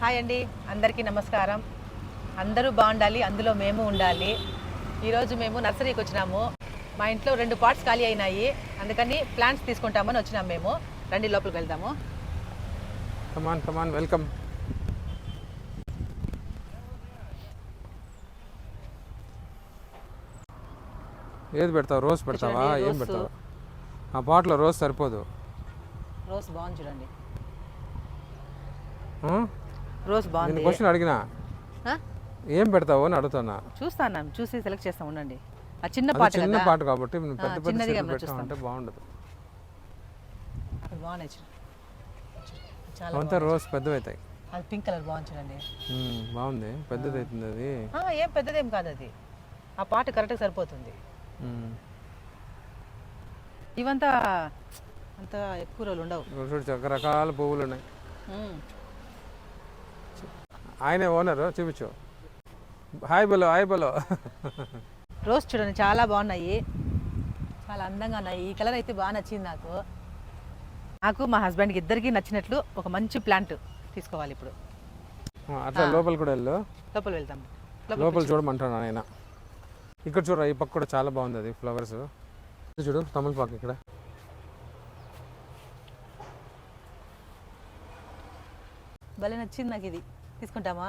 Hi అండి, అందరికీ నమస్కారం. అందరూ బాగుండాలి, అందులో మేము ఉండాలి. ఈరోజు మేము నర్సరీకి వచ్చినాము. మా ఇంట్లో 2 పాట్స్ ఖాళీ అయినాయి, అందుకని ప్లాంట్స్ తీసుకుంటామని వచ్చినాము మేము. రండి లోపలికి వెళ్దాము. కమాన్ వెల్కమ్. ఏది పెడతావు? రోజ్ పెడతావా? ఏం పెడతావు? ఆ పాట్లో రోజ్ సరిపోదు. రోజ్ బాగుంది చూడండి. రోజ్ బాగుంది. క్వశ్చన్ అడిగినా ఏం పెడతావు అని అడుగుతున్నా. చూస్తాను, చూసి సెలెక్ట్ చేస్తాం. ఉండండి. ఆ చిన్న పాట కాబట్టి పెద్ద పెట్టామంటే బాగుండదు. బాగున్నాయి, అంతా రోజ్ పెద్దవైతాయి. అది పింక్ కలర్ బాగుంది చూడండి. బాగుంది, పెద్దది అవుతుంది అది. ఏం పెద్దదేం కాదు అది. ఆ పాట కరెక్ట్గా సరిపోతుంది. ఇవంతా అంత ఎక్కువ రోజులు ఉండవు. రకరకాల పువ్వులు ఉన్నాయి. ఆయనే ఓనరు, చూపించు. హాయ్ బలో. రోజ్ చూడండి, చాలా బాగున్నాయి, చాలా అందంగా ఉన్నాయి. ఈ కలర్ అయితే బాగా నచ్చింది నాకు మా హస్బెండ్కి ఇద్దరికి నచ్చినట్లు ఒక మంచి ప్లాంట్ తీసుకోవాలి ఇప్పుడు. అట్లా లోపల కూడా లోపల వెళ్తాం. లోపల చూడమంటాను ఆయన. ఇక్కడ చూడ, ఈ పక్క కూడా చాలా బాగుంది అది ఫ్లవర్స్. చూడు తమలపాకు ఇక్కడ. భలే నచ్చింది నాకు. ఇది తీసుకుంటామా?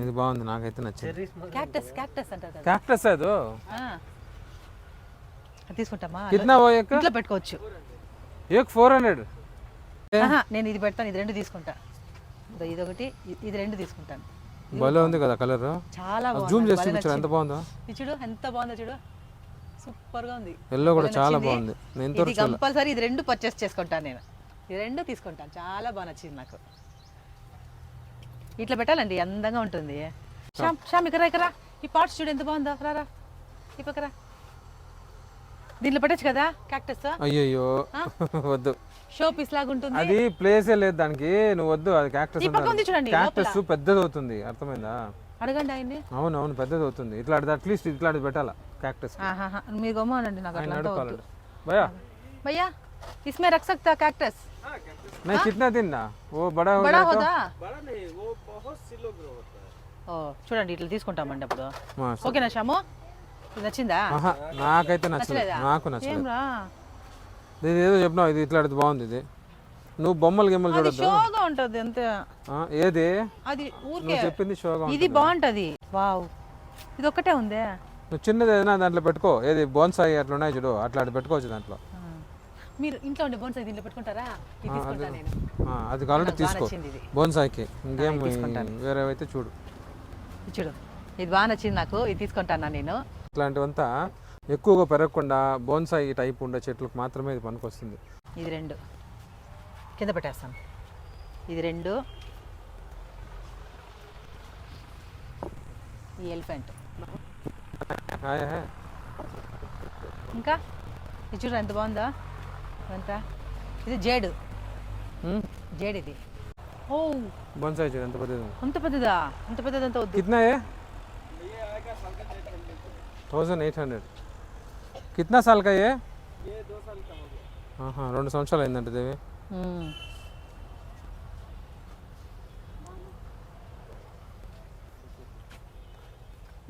ఇది బాగుంది, నాకైతే నచ్చింది. క్యాక్టస్ అంటారు కదా. క్యాక్టస్ అది తీసుకుంటామా? కిतना वो एक? ఇంట్లో పెట్టుకోవచ్చు. एक 400. నేను ఇది పెడతాను, ఇది 2 తీసుకుంటా. ఇది ఒకటి, ఇది 2 తీసుకుంటాను. భలే ఉంది కదా కలర్. చాలా బాగుంది. జూమ్ చేసి చూపించు ఎంత బాగుందో. ఇది చూడు ఎంత బాగుందో, చూడు సూపర్ గా ఉంది. ఎల్లో కూడా చాలా బాగుంది. ఇది కంపల్సరీ ఇది 2 పర్చేస్ చేసుకుంటాను నేను. ఇది 2 తీసుకుంటాను, చాలా బాగా నచ్చింది నాకు. ఇట్లా పెట్టాలండి, అందంగా ఉంటుంది. శ్యామ్ ఇక్కడ ఈ పాట్స్ చూడు ఎంత బాగుందో. రారా ఈ పక్కరా. దీంట్లో పెట్టచ్చు కదా క్యాక్టస్. అయ్యో వద్దు, షో పీస్ లాగా ఉంటుంది. అది ప్లేసే లేదు దానికి. నువ్వు వద్దు, అది క్యాక్టస్. చూడండి, క్యాక్టస్ పెద్దది అవుతుంది, అర్థమైందా? అడగండి ఆయన్ని. అవును పెద్దది అవుతుంది. ఇట్లాంటిది అట్లీస్ట్ ఇట్లాంటిది పెట్టాలా క్యాక్టస్. మీరు గమ్మానండి, నాకు భయ్యా भैया इसमें रख सकता कैक्टस? नहीं, कितना दिन ना वो बड़ा हो बड़ा जाए होता? बड़ा नहीं, वो बहुत स्लो ग्रो होता है. చూడండి ఇట్లా తీసుకుంటామండి అప్పుడు. ఓకేనా శ్యాము? ఇది నచ్చిందా? నాకైతే నచ్చలేదు. నాకు నచ్చలేదు. ఇది ఏదో చెప్పినావు, ఇది ఇట్లాంటిది బాగుంది. ఇది నువ్వు బొమ్మలు గిమ్మలు చూడద్దు, షోగా ఉంటది అంతే. ఏది అది ఊరికే నువ్వు చెప్పింది షోగా. ఇది బాగుంటది. వావ్, ఇది ఒక్కటే ఉందే. నువ్వు చిన్నది ఏదైనా దాంట్లో పెట్టుకో. ఏది బోన్సాయి అట్లా ఉన్నాయి చూడు, అట్లాంటి పెట్టుకోవచ్చు దాంట్లో. మీరు ఇంట్లో ఉండే బోన్సాయి దీంట్లో పెట్టుకుంటారా? ఇది తీసుకుంటా నేను. అది కావాలంటే తీసుకో బోన్సాయికి. ఇంకేం వేరే అయితే చూడు. చూడు, ఇది బాగా నచ్చింది నాకు, ఇది తీసుకుంటాను నేను. ఇట్లాంటివంతా ఎక్కువగా పెరగకుండా బోన్సాయి టైప్ ఉండే చెట్లకు మాత్రమే ఇది పనికొస్తుంది. ఇది 2 కింద పెట్టేస్తాను. ఇది 2. ఈ ఎలిఫెంట్. ఇంకా ఇది చూడు ఎంత బాగుందా. అంతా ఇది జేడ్. ఇది ఓ బోన్సాయి చూడు ఎంత పెద్దది. అంత పెద్దదా? అంత పెద్దదంతా వద్దు. कितना है? 1800. कितना साल का ये? 2 साल का हो गया. 2 సంవత్సరాలు అయిందంట దేవి.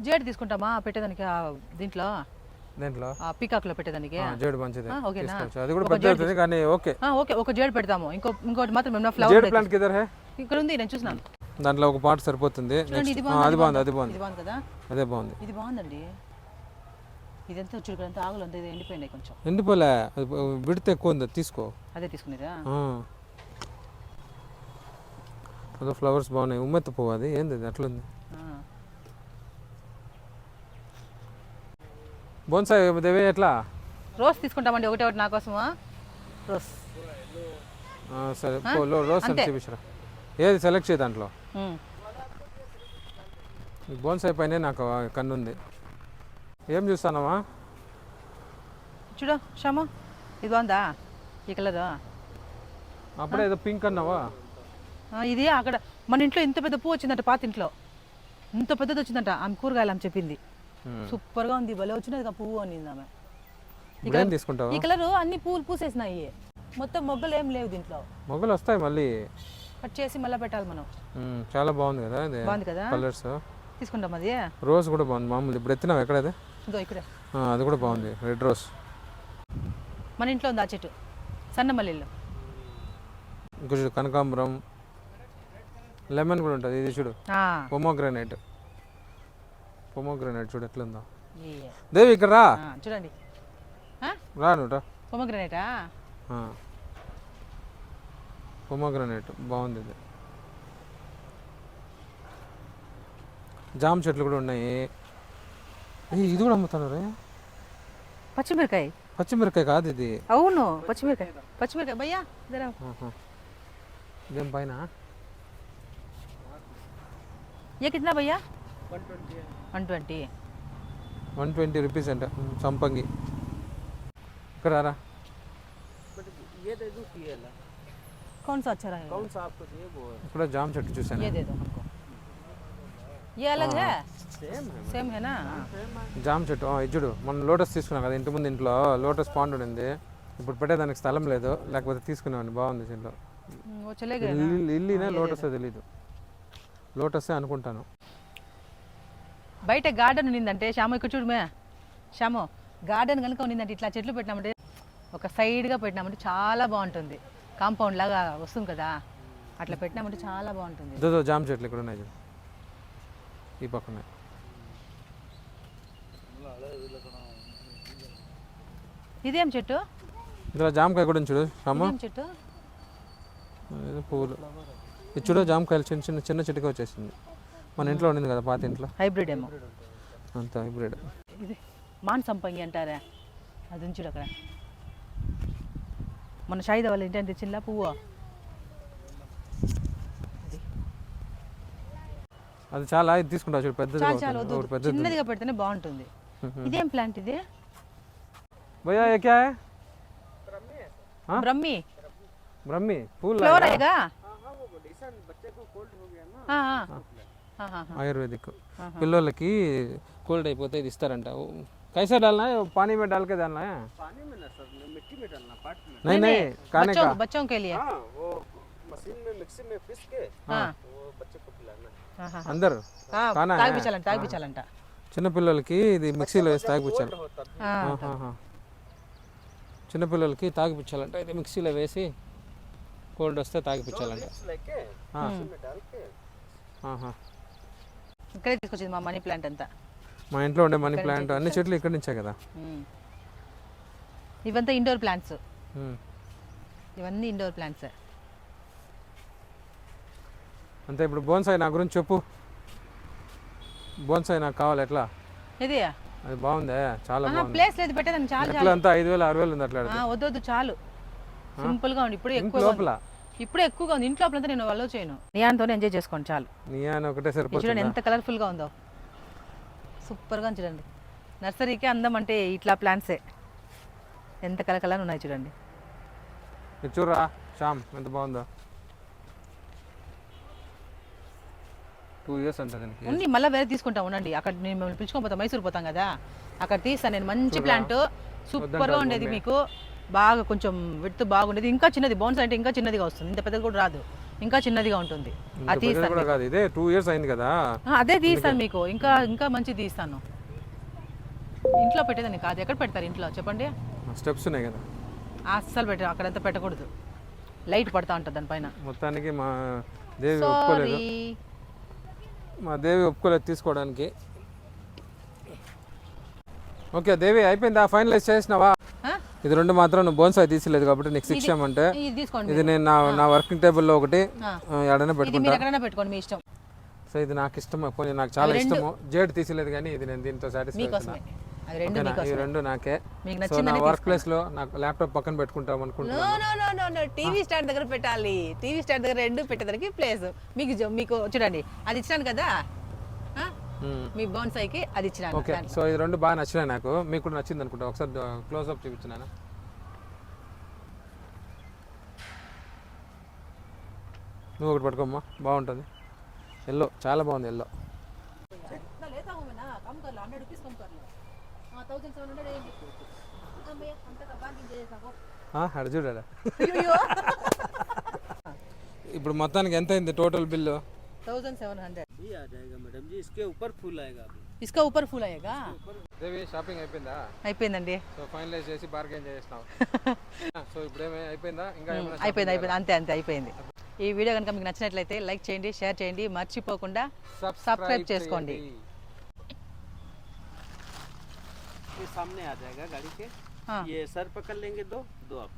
జేడ్ తీసుకుంటామా పెట్టేదానికి? దీంట్లో పీకాక్ లో పెట్టేదానికి జేడ్ మంచిది. ఓకేనా? అది కూడా పెద్ద అవుతుంది కానీ ఓకే. ఒక జేడ్ పెడతాము. ఇంకోటి మాత్రం మేము ఫ్లవర్ జేడ్ ప్లాంట్ కిదర్ హై? ఇక్కడ ఉంది, నేను చూసినాను. దాంట్లో ఒక పార్ట్ సరిపోతుంది. అది బాగుంది కదా. అదే బాగుంది. ఇది బాగుందండి. ఇదంతా చూడండి, ఆకులు అంతా ఎండిపోయినాయి కొంచెం. ఎండిపోలే, అది విడత ఎక్కువ ఉంది, తీసుకో. అదే తీసుకునేదా? అదో ఫ్లవర్స్ బాగున్నాయి. ఉమ్మెత్త పువ్వు అది ఏంది అట్లుంది. బోన్సాయి దేవి ఎట్లా? రోజ్ తీసుకుంటామండి, ఒకటి నా కోసమా? రోజ్ సరే, రోజ్ అని చూపించరా. ఏది సెలెక్ట్ చేయి దాంట్లో. బోన్సాయి పైన నాకు కన్ను ఉంది. ఏం చూస్తానమ్మా? చూడు శ్యాము, ఇది బాగుందా ఈ కలర్? అప్పుడే ఏదో పింక్ అన్నావా? ఇది అక్కడ మన ఇంట్లో ఇంత పెద్ద పువ్వు వచ్చిందంట, పాత ఇంట్లో ఇంత పెద్దది వచ్చిందంట. ఆమె కూరగాయలు ఆమె చెప్పింది. సూపర్ గా ఉంది, భలే వచ్చినది పువ్వు అనింది ఆమె. తీసుకుంటావా? ఈ కలర్ అన్ని పువ్వులు పూసేసినాయి, మొత్తం మొగ్గలు ఏం లేవు దీంట్లో. మొగ్గలు వస్తాయి మళ్ళీ. కట్ చేసి మళ్ళీ పెట్టాలి మనం. చాలా బాగుంది కదా ఇది. బాగుంది కదా, కలర్స్ తీసుకుంటాం. అది రోజ్ కూడా బాగుంది మామూలు. ఇప్పుడు ఎత్తినావు ఎక్కడది? ఇదో ఇక్కడ అది కూడా బాగుంది, రెడ్ రోజ్. మన ఇంట్లో ఉంది ఆ చెట్టు, సన్న మల్లెలు. ఇంకా చూడు కనకాంబరం, లెమన్ కూడా ఉంటుంది. ఇది చూడు పొమోగ్రానైట్. పొమోగ్రానైట్ చూడు ఎట్లుందో. దేవి ఇక్కడ రా. చూడండి, రా నువ్వు రా. పొమోగ్రానైటా? పొమోగ్రానైట్ బాగుంది ఇది. జామ చెట్లు కూడా ఉన్నాయి. ఇది కూడా అమ్ముతున్నారు. పచ్చిమిరకాయ. పచ్చిమిరకాయ కాదు ఇది. అవును పచ్చిమిరకాయ. పచ్చిమిరకాయ భయ్యా జరా. ఇదేం పైన ये कितना भैया? 120 है. 120. 120 రూపీస్ అంట సంపంగి. ఇక్కడ రా. बट ये दे दो ये ला. कौन सा अच्छा रहेगा? कौन सा आपको चाहिए वो है. ఇక్కడ జామ చెట్టు చూసాను. ये दे दो हमको. ये अलग है? सेम है. सेम है ना? జామ చెట్టు ఇది చూడు. మనం లోటస్ తీసుకున్నాం కదా ఇంటి ముందు, ఇంట్లో లోటస్ పాండ్ ఉండింది. ఇప్పుడు పెట్టేదానికి స్థలం లేదు, లేకపోతే తీసుకునేవాడిని. బాగుంది చెట్లు. वो चले गए ना? లిల్లీనే లోటస్ తెలీదు. లోటసే అనుకుంటాను. బయట గార్డెన్ ఉన్నిందంటే శ్యామ ఇక్కడ చూడమే. శ్యామ గార్డెన్ కనుక ఉన్నిందంటే ఇట్లా చెట్లు పెట్టినామంటే ఒక సైడ్గా పెట్టినామంటే చాలా బాగుంటుంది. కాంపౌండ్ లాగా వస్తుంది కదా, అట్లా పెట్టినామంటే చాలా బాగుంటుంది. ఇదో జామ చెట్లు ఇక్కడ ఉన్నాయి చూడు, ఈ పక్కన. ఇదేం చెట్టు? ఇందులో జామకాయ కూడా ఉంది చూడు శ్యామ. ఇదేం చెట్టు? పువ్వులు. ఇది చూడు జామకాయలు చిన్న చిన్న చిన్న చెట్టుగా వచ్చేసింది. మన ఇంట్లో ఉండింది కదా పాత ఇంట్లో. హైబ్రిడ్ ఏమో అంత హైబ్రిడ్. ఇది మాన్ సంపంగి అంటారా, అది ఉంచుడు అక్కడ. మన షాయిద వాళ్ళ ఏంటంటే చిన్న పువ్వు. అది చాలా ఇది తీసుకుంటా చూడు, పెద్దది. చాలా చాలా వద్దు, చిన్నదిగా పెడితేనే బాగుంటుంది. ఇదేం ప్లాంట్ ఇది? భయ్యా ఏ క్యా హై? బ్రహ్మి. బ్రహ్మి ఫూల్ ఫ్లోర్ ఆయేగా? हाँ वो डिसन बच्चे को कोल्ड हो गया ना. ఆయుర్వేదిక్. పిల్లలకి కోల్డ్ అయిపోతే ఇది ఇస్తారంట. కైసా डालना है? पानी में डाल के डालना है? पानी में ना सर, मिट्टी में डालना, पाट में. नहीं नहीं खाने का. बच्चों के लिए. हाँ वो मशीन में मिक्सी में पीस के वो बच्चे को पिलाना. అందరు खाना है. తాగిపించాలంట. చిన్న పిల్లలకి ఇది మిక్సీలో వేసి తాగిపించాలి. होता చిన్న పిల్లలకి తాగిపించాలంట. ఇది మిక్సీలో వేసి కోల్డ్ వస్తే తాగిపించాలంట. लेके मिक्सी में डाल के. ఇక్కడే తీసుకొచ్చింది మా మనీ ప్లాంట్ అంతా. మా ఇంట్లో ఉండే మనీ ప్లాంట్ అన్ని చెట్లు ఇక్కడి నుంచే కదా. ఇవంతా ఇండోర్ ప్లాంట్స్. ఇవన్నీ ఇండోర్ ప్లాంట్స్. అంతే. ఇప్పుడు బోన్సాయి నా గురించి చెప్పు. బోన్సాయి నాకు కావాలి. ఎట్లా? ఇది అది బాగుందే, చాలా బాగుంది. ప్లేస్ లేదు పెట్టేదాన్ని. చాలు ఎట్లా అంతా 5,000 6,000 ఉంది అట్లా. వద్దు చాలు, సింపుల్ గా ఉంది. ఇప్పుడు ఎక్కువ లోపల ఇప్పుడే ఎక్కువగా ఉంది. ఇంట్లో అంతా నేను అలో చేయను. నియాన్తోనే ఎంజాయ్ చేసుకోండి చాలు. నియాన్ ఒకటే సరిపోతుంది. చూడండి ఎంత కలర్ఫుల్ గా ఉందో, సూపర్ గా చూడండి. నర్సరీకే అందం అంటే ఇట్లా ప్లాంట్సే. ఎంత కలర్ కలర్ ఉన్నాయి చూడండి. ఇది చూడరా శ్యామ్ ఎంత బాగుందో. 2 years అంట దీనికి. ఉంది, మళ్ళీ వేరే తీసుకుంటాం ఉండండి. అక్కడ నేను మిమ్మల్ని పిలుచుకొని పోతాం, మైసూర్ పోతాం కదా, అక్కడ తీస్తాను నేను. మంచి ప్లాంట్ సూపర్ గా ఉండేది, మీకు బాగా కొంచెం విడ్త్ బాగుండేది. ఇంకా చిన్నది బోన్స్ అంటే ఇంకా చిన్నదిగా వస్తుంది, ఇంత పెద్దది కూడా రాదు, ఇంకా చిన్నదిగా ఉంటుంది. అది తీస్తాను. ఇదే 2 years అయింది కదా, అదే తీస్తాను మీకు. ఇంకా ఇంకా మంచి తీస్తాను. ఇంట్లో పెట్టేదాన్ని కాదు. ఎక్కడ పెడతారు ఇంట్లో చెప్పండి? స్టెప్స్ ఉన్నాయి కదా, అస్సలు పెట్ట అక్కడంతా పెట్టకూడదు, లైట్ పడతా ఉంటుంది దానిపైన. మొత్తానికి మా దేవి ఒప్పుకోలేదు. మా దేవి ఒప్పుకోలేదు తీసుకోవడానికి. ఓకే దేవి అయిపోయిందా? ఫైనలైజ్ చేసినావా? ఇది 2 మాత్రం నువ్వు బోన్సాయి తీసలేదు కాబట్టి నీకు 6 ఇవ్వమంటే ఇది నేను నా వర్కింగ్ టేబుల్లో ఒకటి ఎక్కడైనా పెట్టుకోండి మీ ఇష్టం. సో ఇది నాకు ఇష్టం, పోనీ నాకు చాలా ఇష్టము. జేడ్ తీసలేదు కానీ ఇది నేను దీంతో సాటిస్ఫై. ఈ 2 నాకే. సో నా వర్క్ ప్లేస్ లో నాకు ల్యాప్టాప్ పక్కన పెట్టుకుంటాం అనుకుంటున్నాను. టీవీ స్టాండ్ దగ్గర పెట్టాలి. టీవీ స్టాండ్ దగ్గర 2 పెట్టేదానికి ప్లేస్ మీకు చూడండి. అది ఇచ్చినాను కదా మీ బోన్సాయికి, అది ఇచ్చినాను. ఓకే. సో ఇది 2 బాగా నచ్చినాయి నాకు. మీకు కూడా నచ్చింది అనుకుంటా. ఒకసారి క్లోజ్ అప్ చూపించినాను. నువ్వు ఒకటి పట్టుకోమ్మా, బాగుంటుంది. ఎల్లో చాలా బాగుంది. ఎల్లో అడ చూడా ఇప్పుడు మొత్తానికి ఎంత అయింది టోటల్ బిల్లు? 1700। भी आ जाएगा मैडम जी, इसके ऊपर फूल आएगा अभी। इसका ऊपर फूल आएगा। దేవి షాపింగ్ అయిపోయిందా? అయిపోయిందండి, సో ఫైనలైజ్ చేసి బార్గెన్ చేసినాం. సో ఇప్పుడు అయిపోయిందా? ఇంకా ఏమైనా అయిపోయింది అంతే అయిపోయింది. ఈ వీడియో కనుక మీకు నచ్చినట్లయితే లైక్ చేయండి, షేర్ చేయండి, మర్చిపోకుండా సబ్స్క్రైబ్ చేసుకోండి. ये सामने आ जाएगा गाड़ी के। हाँ। ये सर पकड़ लेंगे दो आप।